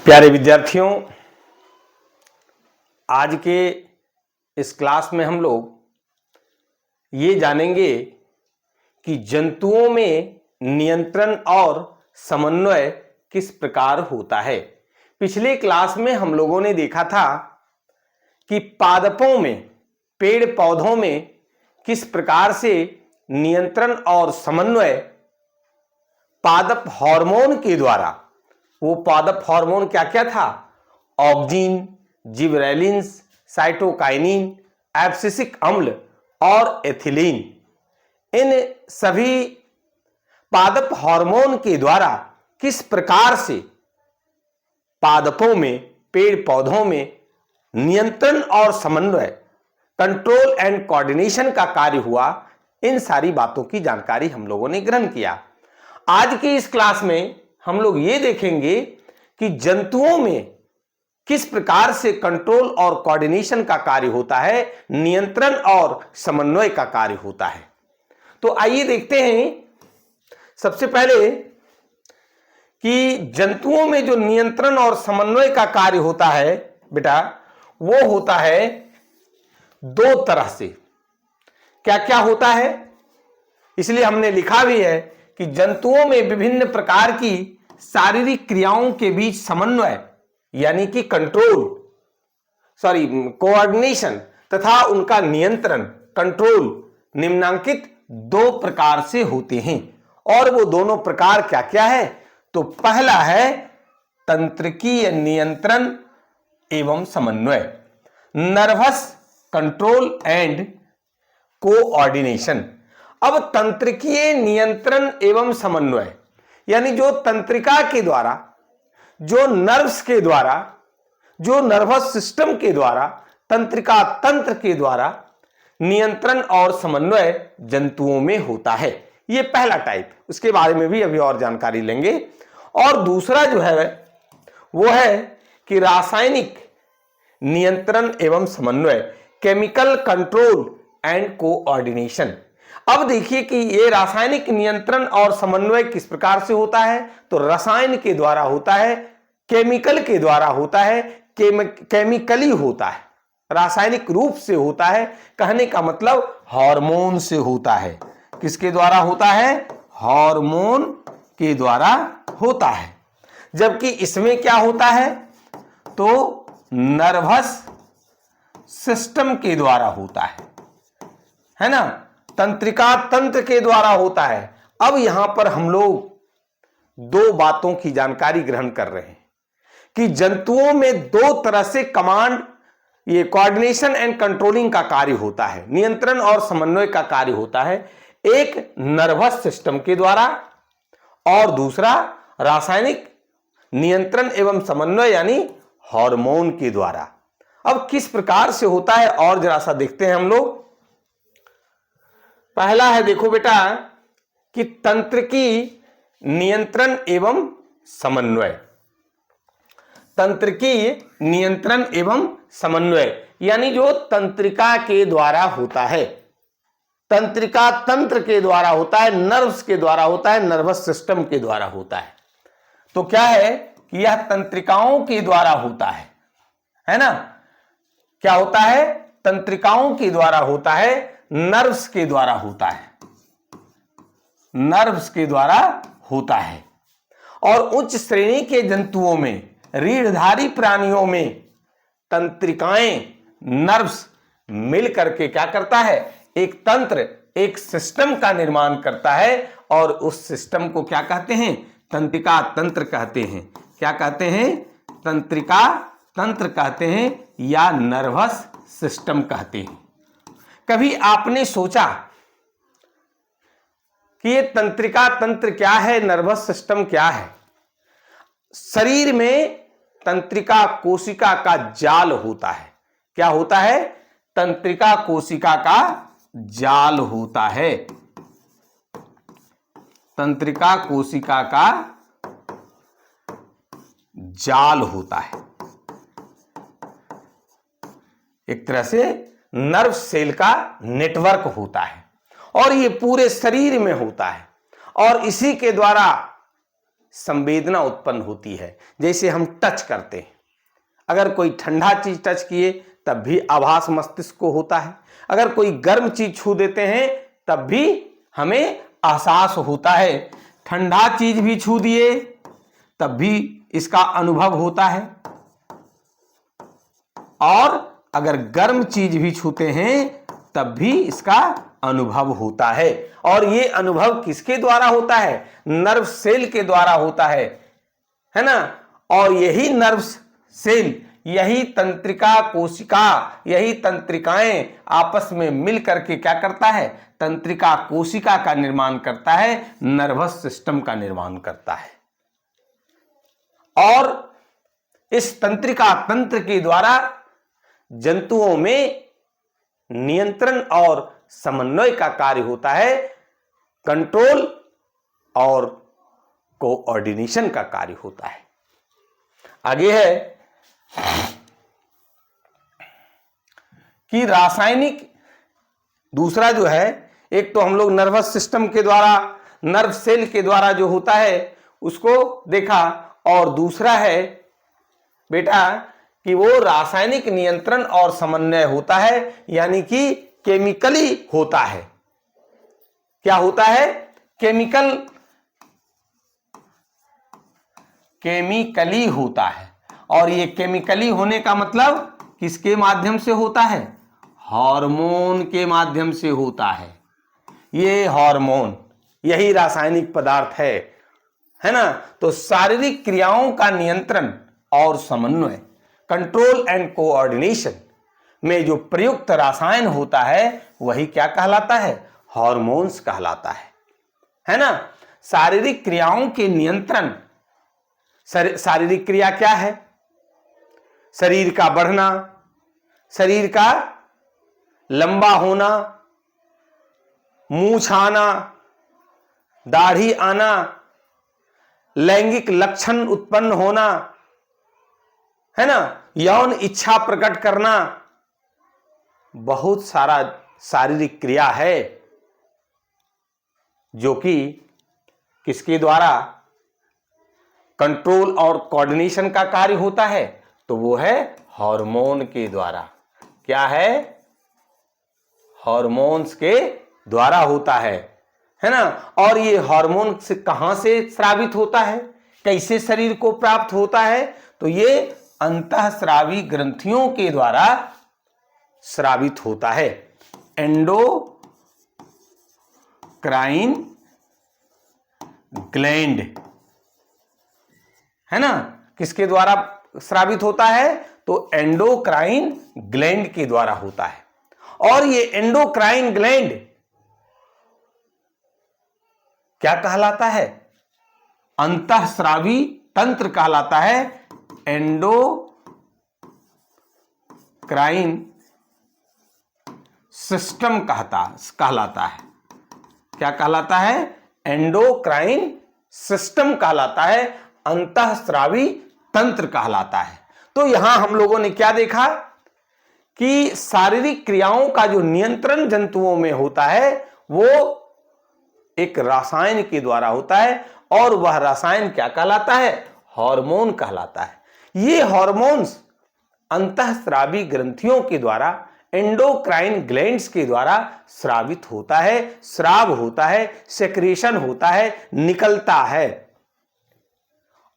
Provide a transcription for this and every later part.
प्यारे विद्यार्थियों, आज के इस क्लास में हम लोग ये जानेंगे कि जंतुओं में नियंत्रण और समन्वय किस प्रकार होता है। पिछले क्लास में हम लोगों ने देखा था कि पादपों में, पेड़ पौधों में किस प्रकार से नियंत्रण और समन्वय पादप हार्मोन के द्वारा, वो पादप हार्मोन क्या क्या था? ऑक्सिन, जिबरेलिन्स, साइटोकाइनिन, एब्सिसिक अम्ल और एथिलीन। इन सभी पादप हार्मोन के द्वारा किस प्रकार से पादपों में, पेड़ पौधों में नियंत्रण और समन्वय, कंट्रोल एंड कोऑर्डिनेशन का कार्य हुआ, इन सारी बातों की जानकारी हम लोगों ने ग्रहण किया। आज की इस क्लास में हम लोग ये देखेंगे कि जंतुओं में किस प्रकार से कंट्रोल और कोऑर्डिनेशन का कार्य होता है, नियंत्रण और समन्वय का कार्य होता है। तो आइए देखते हैं सबसे पहले कि जंतुओं में जो नियंत्रण और समन्वय का कार्य होता है बेटा, वो होता है दो तरह से। क्या क्या होता है? इसलिए हमने लिखा भी है कि जंतुओं में विभिन्न प्रकार की शारीरिक क्रियाओं के बीच समन्वय यानी कि कोऑर्डिनेशन तथा उनका नियंत्रण, कंट्रोल निम्नांकित दो प्रकार से होते हैं। और वो दोनों प्रकार क्या क्या है? तो पहला है तंत्रिकीय नियंत्रण एवं समन्वय, नर्वस कंट्रोल एंड कोऑर्डिनेशन। अब तंत्रिकीय नियंत्रण एवं समन्वय यानी जो तंत्रिका के द्वारा, जो नर्व्स के द्वारा, जो नर्वस सिस्टम के द्वारा, तंत्रिका तंत्र के द्वारा नियंत्रण और समन्वय जंतुओं में होता है। यह पहला टाइप, उसके बारे में भी अभी और जानकारी लेंगे। और दूसरा जो है वो है कि रासायनिक नियंत्रण एवं समन्वय, केमिकल कंट्रोल एंड कोऑर्डिनेशन। अब देखिए कि ये रासायनिक नियंत्रण और समन्वय किस प्रकार से होता है। तो रसायन के द्वारा होता है, केमिकल के द्वारा होता है, केमिकली होता है, रासायनिक रूप से होता है। कहने का मतलब हार्मोन से होता है। किसके द्वारा होता है? हार्मोन के द्वारा होता है। जबकि इसमें क्या होता है? तो नर्वस सिस्टम के द्वारा होता है ना, तंत्रिका तंत्र के द्वारा होता है। अब यहां पर हम लोग दो बातों की जानकारी ग्रहण कर रहे हैं कि जंतुओं में दो तरह से कमांड, ये कोऑर्डिनेशन एंड कंट्रोलिंग का कार्य होता है, नियंत्रण और समन्वय का कार्य होता है। एक नर्वस सिस्टम के द्वारा और दूसरा रासायनिक नियंत्रण एवं समन्वय यानी हार्मोन के द्वारा। अब किस प्रकार से होता है और जरा सा देखते हैं हम लोग। पहला है, देखो बेटा, कि तंत्रिकी नियंत्रण एवं समन्वय। तंत्रिकी नियंत्रण एवं समन्वय यानी जो तंत्रिका के द्वारा होता है, तंत्रिका तंत्र के द्वारा होता है, नर्व्स के द्वारा होता है, नर्वस सिस्टम के द्वारा होता है। तो क्या है कि यह तंत्रिकाओं के द्वारा होता है ना। क्या होता है? तंत्रिकाओं के द्वारा होता है, नर्व्स के द्वारा होता है, नर्व्स के द्वारा होता है। और उच्च श्रेणी के जंतुओं में, रीढ़धारी प्राणियों में तंत्रिकाएं, नर्व्स मिल करके क्या करता है? एक तंत्र, एक सिस्टम का निर्माण करता है। और उस सिस्टम को क्या कहते हैं? तंत्रिका तंत्र कहते हैं। क्या कहते हैं? तंत्रिका तंत्र कहते हैं या नर्वस सिस्टम कहते हैं। कभी आपने सोचा कि ये तंत्रिका तंत्र क्या है, नर्वस सिस्टम क्या है? शरीर में तंत्रिका कोशिका का जाल होता है। क्या होता है? तंत्रिका कोशिका का जाल होता है। तंत्रिका कोशिका का जाल होता है, एक तरह से नर्व सेल का नेटवर्क होता है। और ये पूरे शरीर में होता है। और इसी के द्वारा संवेदना उत्पन्न होती है। जैसे हम टच करते हैं, अगर कोई ठंडा चीज टच किए तब भी आभास मस्तिष्क को होता है, अगर कोई गर्म चीज छू देते हैं तब भी हमें एहसास होता है। ठंडा चीज भी छू दिए तब भी इसका अनुभव होता है, और अगर गर्म चीज भी छूते हैं तब भी इसका अनुभव होता है। और ये अनुभव किसके द्वारा होता है? नर्व सेल के द्वारा होता है ना। और यही नर्व सेल, यही तंत्रिका कोशिका, यही तंत्रिकाएं आपस में मिल करके क्या करता है? तंत्रिका कोशिका का निर्माण करता है, नर्वस सिस्टम का निर्माण करता है। और इस तंत्रिका तंत्र के द्वारा जंतुओं में नियंत्रण और समन्वय का कार्य होता है, कंट्रोल और कोऑर्डिनेशन का कार्य होता है। आगे है कि रासायनिक, दूसरा जो है, एक तो हम लोग नर्वस सिस्टम के द्वारा, नर्व सेल के द्वारा जो होता है उसको देखा, और दूसरा है बेटा कि वो रासायनिक नियंत्रण और समन्वय होता है, यानी कि केमिकली होता है। क्या होता है? केमिकली होता है। और ये केमिकली होने का मतलब किसके माध्यम से होता है? हार्मोन के माध्यम से होता है। ये हार्मोन, यही रासायनिक पदार्थ है ना। तो शारीरिक क्रियाओं का नियंत्रण और समन्वय, कंट्रोल एंड कोऑर्डिनेशन में जो प्रयुक्त रसायन होता है वही क्या कहलाता है? हार्मोन्स कहलाता है ना। शारीरिक क्रियाओं के नियंत्रण, शारीरिक क्रिया क्या है? शरीर का बढ़ना, शरीर का लंबा होना, मूंछ आना, दाढ़ी आना, लैंगिक लक्षण उत्पन्न होना, है ना, यौन इच्छा प्रकट करना, बहुत सारा शारीरिक क्रिया है जो कि किसके द्वारा कंट्रोल और कोऑर्डिनेशन का कार्य होता है? तो वो है हार्मोन के द्वारा। क्या है? हार्मोन्स के द्वारा होता है ना। और ये हार्मोन से कहां से स्रावित होता है, कैसे शरीर को प्राप्त होता है? तो ये अंतःस्रावी ग्रंथियों के द्वारा स्रावित होता है। एंडोक्राइन ग्लैंड, है ना, किसके द्वारा स्रावित होता है? तो एंडोक्राइन ग्लैंड के द्वारा होता है। और ये एंडोक्राइन ग्लैंड क्या कहलाता है? अंतःस्रावी तंत्र कहलाता है। एंडोक्राइन सिस्टम कहलाता है। क्या कहलाता है? एंडोक्राइन सिस्टम कहलाता है, अंतःस्रावी तंत्र कहलाता है। तो यहां हम लोगों ने क्या देखा कि शारीरिक क्रियाओं का जो नियंत्रण जंतुओं में होता है वो एक रसायन के द्वारा होता है, और वह रसायन क्या कहलाता है? हार्मोन कहलाता है। ये हार्मोन्स अंतःस्रावी ग्रंथियों के द्वारा, एंडोक्राइन ग्लैंड्स के द्वारा स्रावित होता है, स्राव होता है, सेक्रेशन होता है, निकलता है।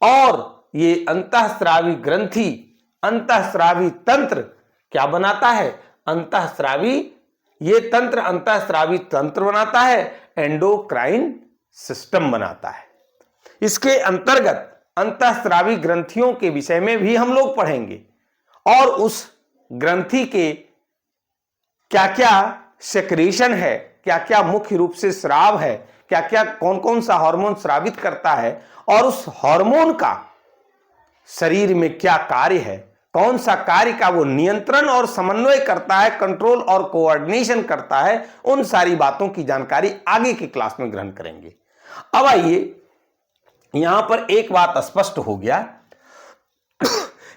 और ये अंतःस्रावी ग्रंथि, अंतःस्रावी तंत्र क्या बनाता है? अंतःस्रावी, ये तंत्र अंतःस्रावी तंत्र बनाता है, एंडोक्राइन सिस्टम बनाता है। इसके अंतर्गत अंतःस्रावी ग्रंथियों के विषय में भी हम लोग पढ़ेंगे, और उस ग्रंथि के क्या क्या सेक्रेशन है, क्या क्या मुख्य रूप से स्राव है, क्या क्या कौन कौन सा हार्मोन स्रावित करता है, और उस हार्मोन का शरीर में क्या कार्य है, कौन सा कार्य का वो नियंत्रण और समन्वय करता है, कंट्रोल और कोऑर्डिनेशन करता है, उन सारी बातों की जानकारी आगे की क्लास में ग्रहण करेंगे। अब आइए, यहां पर एक बात स्पष्ट हो गया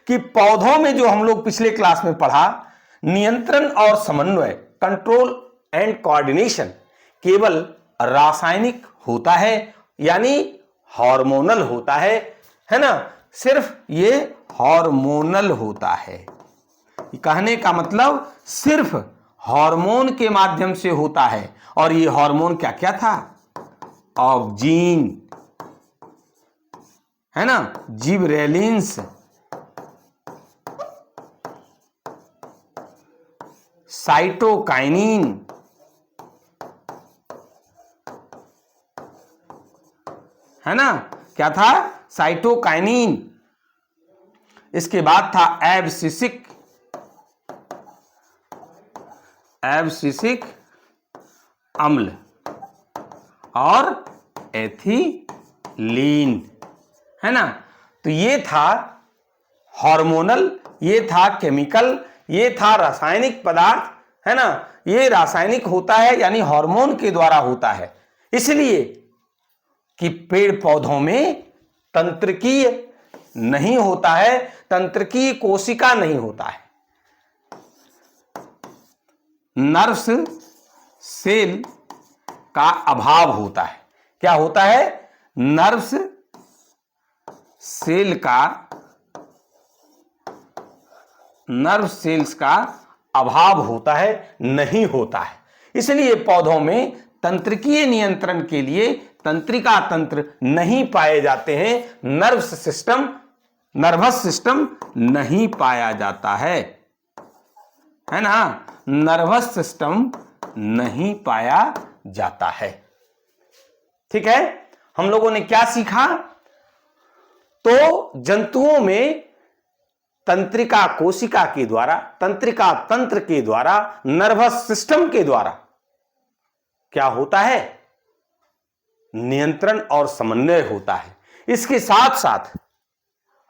कि पौधों में जो हम लोग पिछले क्लास में पढ़ा, नियंत्रण और समन्वय, कंट्रोल एंड कोऑर्डिनेशन केवल रासायनिक होता है, यानी हार्मोनल होता है ना, सिर्फ ये हार्मोनल होता है। कहने का मतलब सिर्फ हार्मोन के माध्यम से होता है। और ये हार्मोन क्या क्या था? ऑक्जीन, है ना, जिबरेलिन्स, साइटोकाइनिन, है ना, क्या था? साइटोकाइनिन। इसके बाद था एब्सिसिक अम्ल और एथिलीन, है ना। तो ये था हार्मोनल, ये था केमिकल, ये था रासायनिक पदार्थ, है ना। ये रासायनिक होता है यानी हार्मोन के द्वारा होता है, इसलिए कि पेड़ पौधों में तंत्रिकीय नहीं होता है, तंत्रिकीय कोशिका नहीं होता है। नर्व्स सेल का अभाव होता है। क्या होता है? नर्व्स सेल का, नर्व सेल्स का अभाव होता है, नहीं होता है। इसलिए पौधों में तंत्रिकीय नियंत्रण के लिए तंत्रिका तंत्र नहीं पाए जाते हैं, नर्वस सिस्टम नहीं पाया जाता है ना, नर्वस सिस्टम नहीं पाया जाता है। ठीक है, हम लोगों ने क्या सीखा? तो जंतुओं में तंत्रिका कोशिका के द्वारा, तंत्रिका तंत्र के द्वारा, नर्वस सिस्टम के द्वारा क्या होता है? नियंत्रण और समन्वय होता है। इसके साथ साथ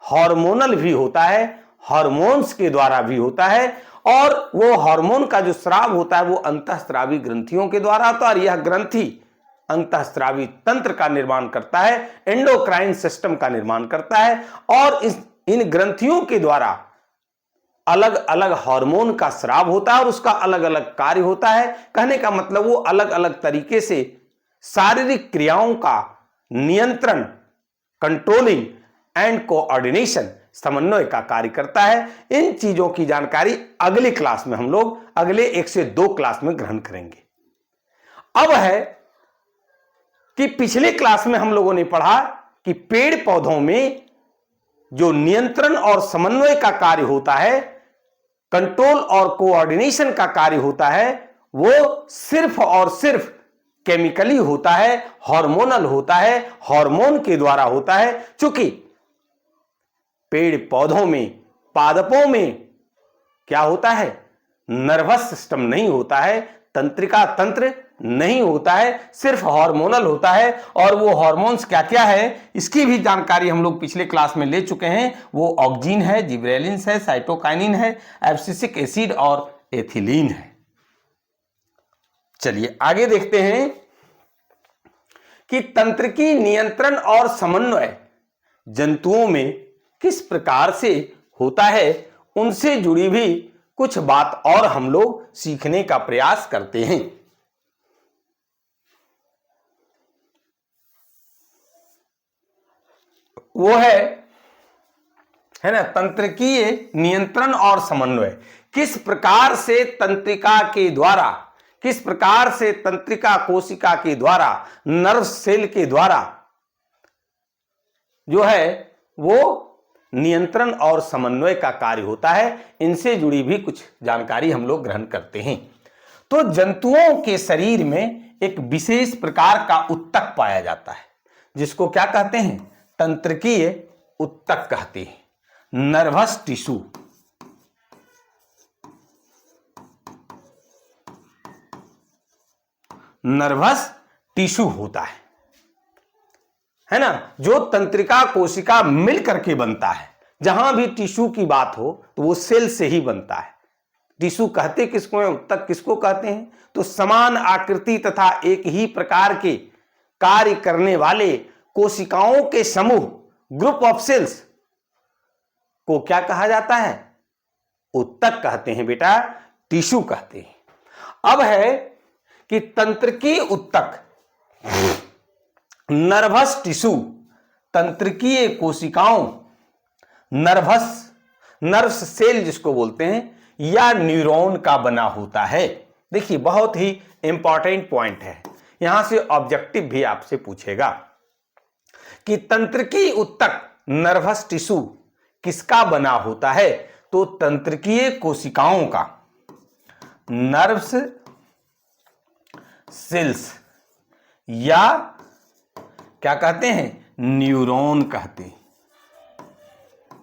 हार्मोनल भी होता है, हार्मोन्स के द्वारा भी होता है, और वो हार्मोन का जो स्राव होता है वो अंतःस्रावी ग्रंथियों के द्वारा होता है, और यह ग्रंथि अंतःस्रावी तंत्र का निर्माण करता है, एंडोक्राइन सिस्टम का निर्माण करता है, और इन ग्रंथियों के द्वारा अलग अलग हार्मोन का स्राव होता है और उसका अलग अलग कार्य होता है। कहने का मतलब वो अलग अलग तरीके से शारीरिक क्रियाओं का नियंत्रण, कंट्रोलिंग एंड कोऑर्डिनेशन, समन्वय का कार्य करता है। इन चीजों की जानकारी अगली क्लास में हम लोग अगले 1 से 2 क्लास में ग्रहण करेंगे। अब है कि पिछले क्लास में हम लोगों ने पढ़ा कि पेड़ पौधों में जो नियंत्रण और समन्वय का कार्य होता है, कंट्रोल और कोऑर्डिनेशन का कार्य होता है, वो सिर्फ और सिर्फ केमिकली होता है, हार्मोनल होता है, हार्मोन के द्वारा होता है। चूंकि पेड़ पौधों में, पादपों में क्या होता है? नर्वस सिस्टम नहीं होता है, तंत्रिका तंत्र नहीं होता है, सिर्फ हार्मोनल होता है। और वो हार्मोन्स क्या क्या है इसकी भी जानकारी हम लोग पिछले क्लास में ले चुके हैं। वो ऑक्जीन है, जिब्रेलिन्स है, साइटोकाइनिन है, एब्सिसिक एसिड और एथिलीन है। चलिए आगे देखते हैं कि तंत्रिकी नियंत्रण और समन्वय जंतुओं में किस प्रकार से होता है, उनसे जुड़ी भी कुछ बात और हम लोग सीखने का प्रयास करते हैं। वो है ना, तंत्रिकीय नियंत्रण और समन्वय। किस प्रकार से तंत्रिका के द्वारा, किस प्रकार से तंत्रिका कोशिका के द्वारा, नर्व सेल के द्वारा जो है वो नियंत्रण और समन्वय का कार्य होता है, इनसे जुड़ी भी कुछ जानकारी हम लोग ग्रहण करते हैं। तो जंतुओं के शरीर में एक विशेष प्रकार का उत्तक पाया जाता है, जिसको क्या कहते हैं? तंत्रिकीय उत्तक कहते हैं, नर्वस टिश्यू। नर्वस टिश्यू होता है ना, जो तंत्रिका कोशिका मिल करके बनता है। जहां भी टिश्यू की बात हो तो वो सेल से ही बनता है। टिश्यू कहते किसको हैं, उत्तक किसको कहते हैं? तो समान आकृति तथा एक ही प्रकार के कार्य करने वाले कोशिकाओं के समूह, ग्रुप ऑफ सेल्स को क्या कहा जाता है? उत्तक कहते हैं बेटा, टिश्यू कहते हैं। अब है कि तंत्रिकी उत्तक, नर्वस टिश्यू तंत्रिकीय कोशिकाओं, नर्व्स सेल जिसको बोलते हैं, या न्यूरॉन का बना होता है। देखिए बहुत ही इंपॉर्टेंट पॉइंट है, यहां से ऑब्जेक्टिव भी आपसे पूछेगा कि तंत्रिकीय ऊतक नर्वस टिश्यू किसका बना होता है। तो तंत्रिकीय कोशिकाओं का, नर्व्स सेल्स, या क्या कहते हैं, न्यूरॉन कहते हैं।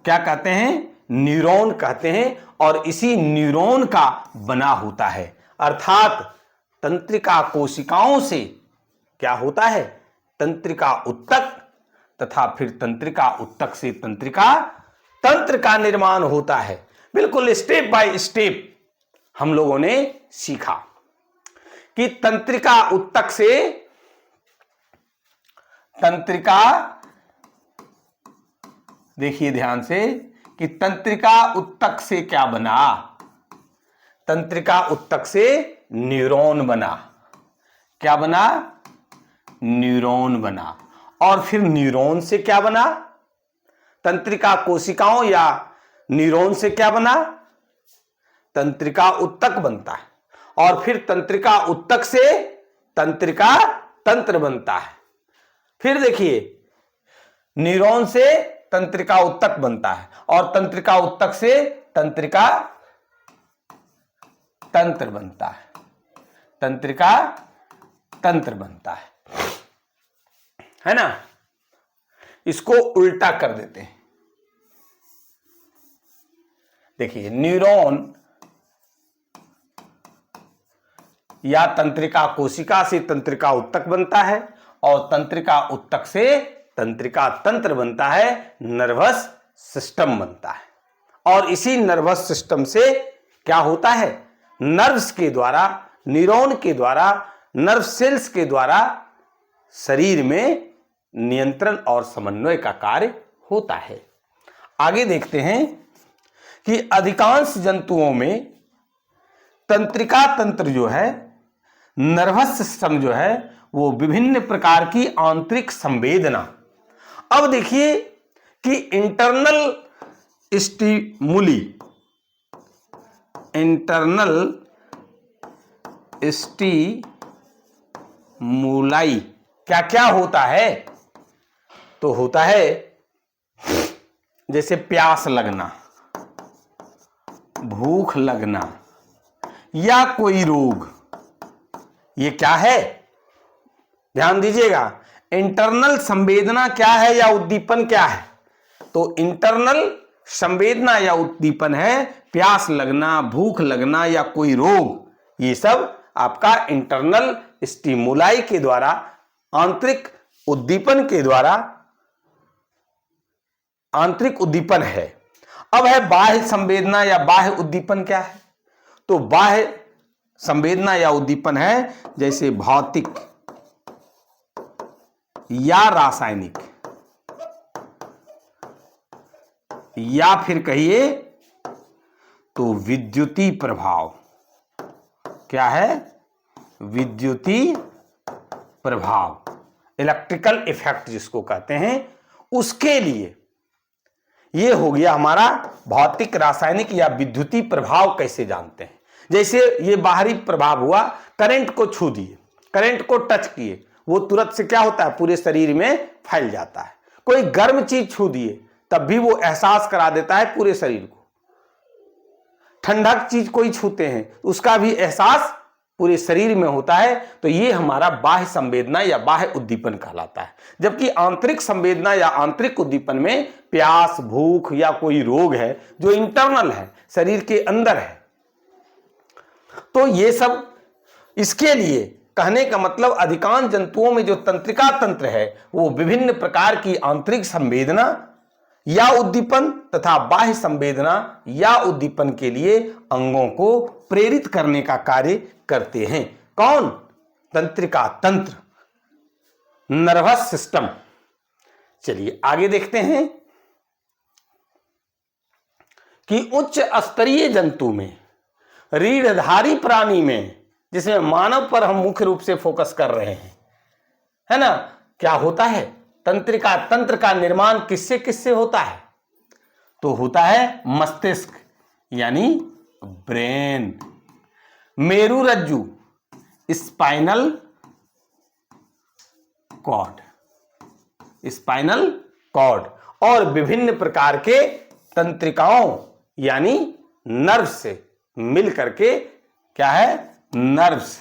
क्या कहते हैं, न्यूरॉन कहते हैं। और इसी न्यूरॉन का बना होता है, अर्थात तंत्रिका कोशिकाओं से क्या होता है, तंत्रिका ऊतक, तथा फिर तंत्रिका ऊतक से तंत्र का निर्माण होता है। बिल्कुल स्टेप बाय स्टेप हम लोगों ने सीखा कि तंत्रिका ऊतक से तंत्रिका, देखिए ध्यान से, कि तंत्रिका ऊतक से क्या बना, तंत्रिका ऊतक से न्यूरॉन बना। क्या बना, न्यूरॉन बना। और फिर न्यूरॉन से क्या बना, तंत्रिका कोशिकाओं या न्यूरॉन से क्या बना, तंत्रिका ऊतक बनता है। और फिर तंत्रिका ऊतक से तंत्रिका तंत्र बनता है। फिर देखिए, न्यूरॉन से तंत्रिका ऊतक बनता है और तंत्रिका ऊतक से तंत्रिका तंत्र बनता है, तंत्रिका तंत्र बनता है ना। इसको उल्टा कर देते हैं। देखिए, न्यूरॉन या तंत्रिका कोशिका से तंत्रिका ऊतक बनता है और तंत्रिका ऊतक से तंत्रिका तंत्र बनता है, नर्वस सिस्टम बनता है। और इसी नर्वस सिस्टम से क्या होता है, नर्व्स के द्वारा, न्यूरॉन के द्वारा, नर्व सेल्स के द्वारा शरीर में नियंत्रण और समन्वय का कार्य होता है। आगे देखते हैं कि अधिकांश जंतुओं में तंत्रिका तंत्र जो है, नर्वस सिस्टम जो है, वो विभिन्न प्रकार की आंतरिक संवेदना। अब देखिए कि इंटरनल स्टिमुली, इंटरनल स्टिमुलाई क्या क्या होता है। तो होता है जैसे प्यास लगना, भूख लगना, या कोई रोग। ये क्या है, ध्यान दीजिएगा, इंटरनल संवेदना क्या है या उद्दीपन क्या है। तो इंटरनल संवेदना या उद्दीपन है प्यास लगना, भूख लगना या कोई रोग। ये सब आपका इंटरनल स्टिमुलाई के द्वारा, आंतरिक उद्दीपन के द्वारा, आंतरिक उद्दीपन है। अब है बाह्य संवेदना या बाह्य उद्दीपन क्या है। तो बाह्य संवेदना या उद्दीपन है जैसे भौतिक या रासायनिक, या फिर कहिए तो विद्युतीय प्रभाव। क्या है, विद्युतीय प्रभाव, इलेक्ट्रिकल इफेक्ट जिसको कहते हैं, उसके लिए ये हो गया हमारा भौतिक, रासायनिक या विद्युतीय प्रभाव। कैसे जानते हैं, जैसे ये बाहरी प्रभाव हुआ, करंट को छू दिए, करंट को टच किए, वो तुरंत से क्या होता है, पूरे शरीर में फैल जाता है। कोई गर्म चीज छू दिए तब भी वो एहसास करा देता है पूरे शरीर को। ठंडक चीज कोई छूते हैं उसका भी एहसास पूरे शरीर में होता है। तो ये हमारा बाह्य संवेदना या बाह्य उद्दीपन कहलाता है। जबकि आंतरिक संवेदना या आंतरिक उद्दीपन में प्यास, भूख या कोई रोग है जो इंटरनल है, शरीर के अंदर है। तो ये सब, इसके लिए कहने का मतलब अधिकांश जंतुओं में जो तंत्रिका तंत्र है वो विभिन्न प्रकार की आंतरिक संवेदना या उद्दीपन तथा बाह्य संवेदना या उद्दीपन के लिए अंगों को प्रेरित करने का कार्य करते हैं। कौन, तंत्रिका तंत्र, नर्वस सिस्टम। चलिए आगे देखते हैं कि उच्च स्तरीय जंतु में, रीढ़धारी प्राणी में, जिसमें मानव पर हम मुख्य रूप से फोकस कर रहे हैं, है ना, क्या होता है, तंत्रिका तंत्र का निर्माण किससे किससे होता है? तो होता है मस्तिष्क यानी ब्रेन, मेरुरज्जु स्पाइनल कॉर्ड, स्पाइनल कॉर्ड, और विभिन्न प्रकार के तंत्रिकाओं यानी नर्व्स से मिल करके क्या है, नर्व्स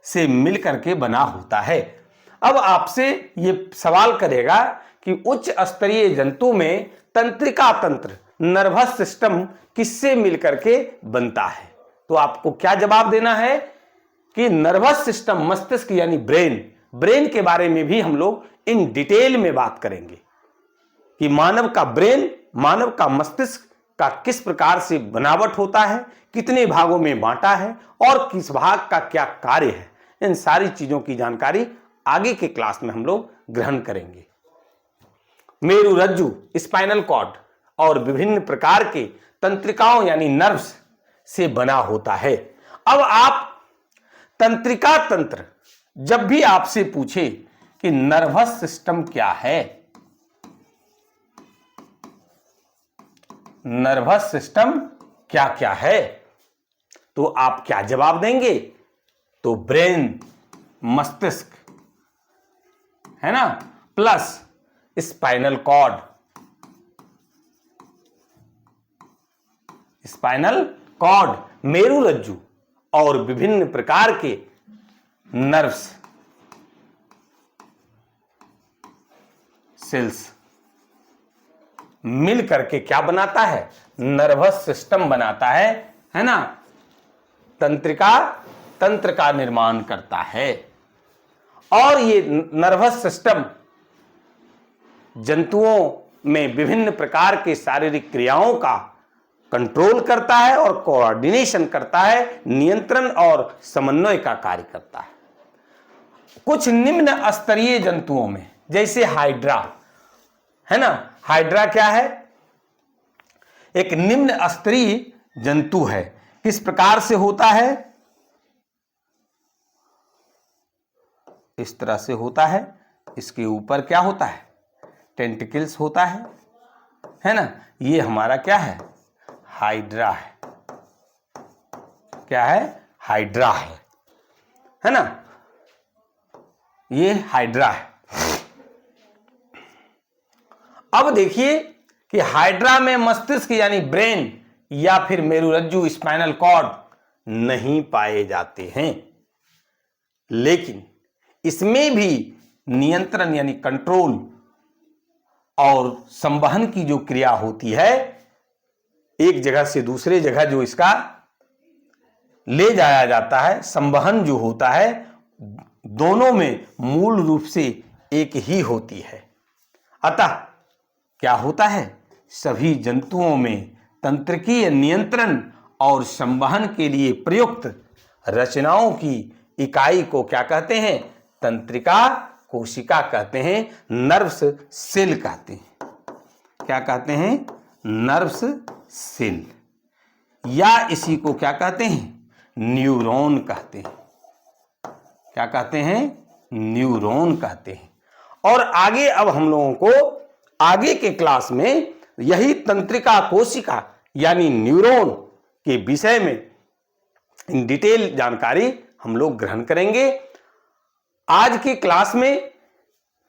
से मिल करके बना होता है। अब आपसे ये सवाल करेगा कि उच्च स्तरीय जंतु में तंत्रिका तंत्र नर्वस सिस्टम किससे मिलकर के बनता है? तो आपको क्या जवाब देना है कि नर्वस सिस्टम मस्तिष्क यानी ब्रेन के बारे में भी हम लोग इन डिटेल में बात करेंगे कि मानव का ब्रेन, मानव का मस्तिष्क का किस प्रकार से बनावट होता है, कितने भागों में बांटा है और किस भाग का क्या कार्य है। इन सारी चीजों की जानकारी आगे के क्लास में हम लोग ग्रहण करेंगे। मेरुरज्जु स्पाइनल कॉर्ड और विभिन्न प्रकार के तंत्रिकाओं यानी नर्व्स से बना होता है। अब आप तंत्रिका तंत्र जब भी आपसे पूछे कि नर्वस सिस्टम क्या है, नर्वस सिस्टम क्या क्या है, तो आप क्या जवाब देंगे? तो ब्रेन मस्तिष्क है ना, plus spinal cord, spinal cord, मेरुरज्जु और विभिन्न प्रकार के नर्व्स सेल्स मिल करके क्या बनाता है, नर्वस सिस्टम बनाता है ना, तंत्रिका तंत्र का निर्माण करता है। और ये नर्वस सिस्टम जंतुओं में विभिन्न प्रकार के शारीरिक क्रियाओं का कंट्रोल करता है और कोऑर्डिनेशन करता है, नियंत्रण और समन्वय का कार्य करता है। कुछ निम्न स्तरीय जंतुओं में जैसे हाइड्रा है ना, हाइड्रा क्या है, एक निम्न स्तरीय जंतु है। किस प्रकार से होता है, इस तरह से होता है, इसके ऊपर क्या होता है, टेंटिकल्स होता है ना, ये हमारा क्या है, हाइड्रा है, क्या है, हाइड्रा है ना, ये हाइड्रा है। अब देखिए कि हाइड्रा में मस्तिष्क यानी ब्रेन या फिर मेरुरज्जु स्पाइनल कॉर्ड नहीं पाए जाते हैं, लेकिन इसमें भी नियंत्रण यानी कंट्रोल और संवहन की जो क्रिया होती है, एक जगह से दूसरे जगह जो इसका ले जाया जाता है, संवहन जो होता है, दोनों में मूल रूप से एक ही होती है। अतः क्या होता है, सभी जंतुओं में तंत्रिकीय नियंत्रण और संवहन के लिए प्रयुक्त रचनाओं की इकाई को क्या कहते हैं, तंत्रिका कोशिका कहते हैं, नर्व्स सेल कहते हैं। क्या कहते हैं, नर्व्स सेल, या इसी को क्या कहते हैं, न्यूरॉन कहते हैं। क्या कहते हैं, न्यूरॉन कहते हैं। और आगे अब हम लोगों को आगे के क्लास में यही तंत्रिका कोशिका यानी न्यूरॉन के विषय में इन डिटेल जानकारी हम लोग ग्रहण करेंगे। आज की क्लास में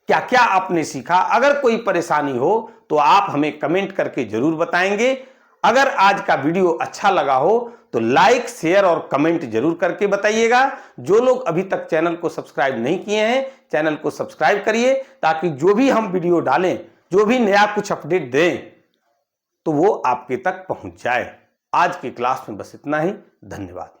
क्या क्या आपने सीखा, अगर कोई परेशानी हो तो आप हमें कमेंट करके जरूर बताएंगे। अगर आज का वीडियो अच्छा लगा हो तो लाइक, शेयर और कमेंट जरूर करके बताइएगा। जो लोग अभी तक चैनल को सब्सक्राइब नहीं किए हैं, चैनल को सब्सक्राइब करिए, ताकि जो भी हम वीडियो डालें, जो भी नया कुछ अपडेट दें, तो वो आपके तक पहुंच जाए। आज की क्लास में बस इतना ही। धन्यवाद।